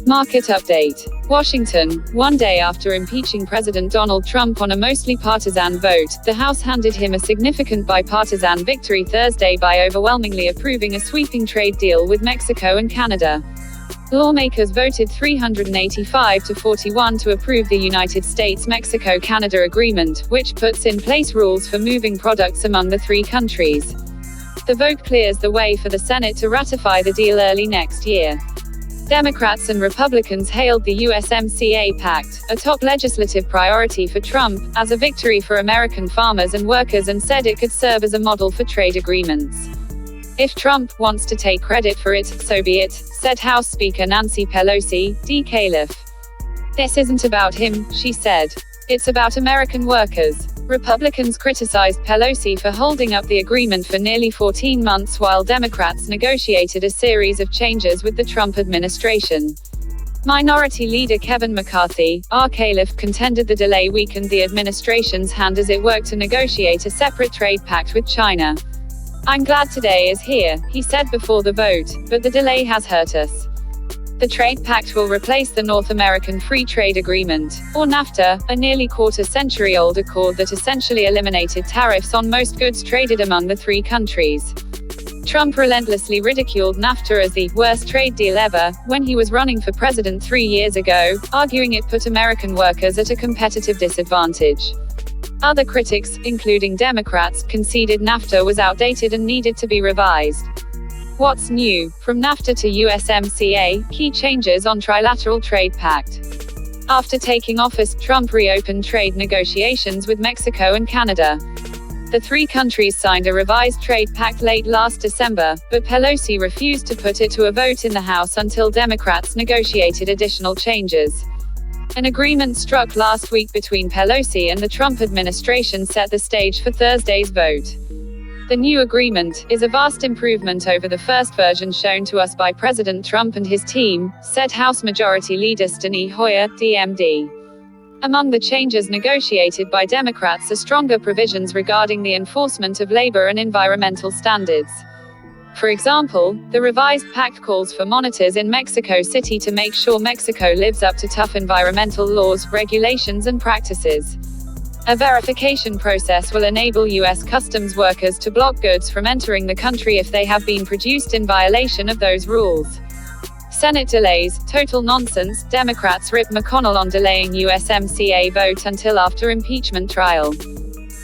Market update. Washington. One day after impeaching President Donald Trump on a mostly partisan vote, the House handed him a significant bipartisan victory Thursday by overwhelmingly approving a sweeping trade deal with Mexico and Canada. Lawmakers voted 385 to 41 to approve the United States-Mexico-Canada agreement, which puts in place rules for moving products among the three countries. The vote clears the way for the Senate to ratify the deal early next year. Democrats and Republicans hailed the USMCA pact, a top legislative priority for Trump, as a victory for American farmers and workers and said it could serve as a model for trade agreements. If Trump wants to take credit for it, so be it, said House Speaker Nancy Pelosi, D-Calif. This isn't about him, she said. It's about American workers. Republicans criticized Pelosi for holding up the agreement for nearly 14 months while Democrats negotiated a series of changes with the Trump administration. Minority Leader Kevin McCarthy, R-Calif, contended the delay weakened the administration's hand as it worked to negotiate a separate trade pact with China. "I'm glad today is here," he said before the vote, "but the delay has hurt us." The trade pact will replace the North American Free Trade Agreement, or NAFTA, a nearly quarter-century-old accord that essentially eliminated tariffs on most goods traded among the three countries. Trump relentlessly ridiculed NAFTA as the worst trade deal ever when he was running for president 3 years ago, arguing it put American workers at a competitive disadvantage. Other critics, including Democrats, conceded NAFTA was outdated and needed to be revised. What's new? From NAFTA to USMCA, key changes on trilateral trade pact. After taking office, Trump reopened trade negotiations with Mexico and Canada. The three countries signed a revised trade pact late last December, but Pelosi refused to put it to a vote in the House until Democrats negotiated additional changes. An agreement struck last week between Pelosi and the Trump administration set the stage for Thursday's vote. The new agreement is a vast improvement over the first version shown to us by President Trump and his team, said House Majority Leader Steny Hoyer, DMD. Among the changes negotiated by Democrats are stronger provisions regarding the enforcement of labor and environmental standards. For example, the revised pact calls for monitors in Mexico City to make sure Mexico lives up to tough environmental laws, regulations and practices. A verification process will enable U.S. customs workers to block goods from entering the country if they have been produced in violation of those rules. Senate delays, total nonsense. Democrats rip McConnell on delaying USMCA vote until after impeachment trial.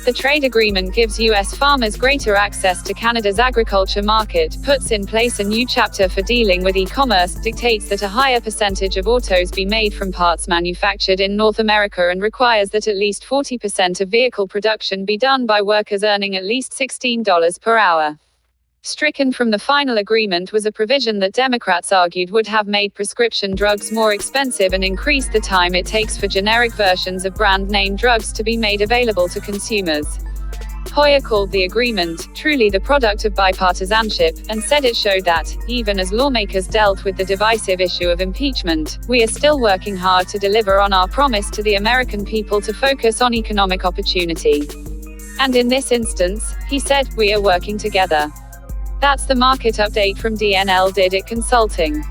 The trade agreement gives U.S. farmers greater access to Canada's agriculture market, puts in place a new chapter for dealing with e-commerce, dictates that a higher percentage of autos be made from parts manufactured in North America and requires that at least 40% of vehicle production be done by workers earning at least $16 per hour. Stricken from the final agreement was a provision that Democrats argued would have made prescription drugs more expensive and increased the time it takes for generic versions of brand-name drugs to be made available to consumers. Hoyer called the agreement truly the product of bipartisanship, and said it showed that, even as lawmakers dealt with the divisive issue of impeachment, we are still working hard to deliver on our promise to the American people to focus on economic opportunity. And in this instance, he said, we are working together. That's the market update from DNL Did It Consulting.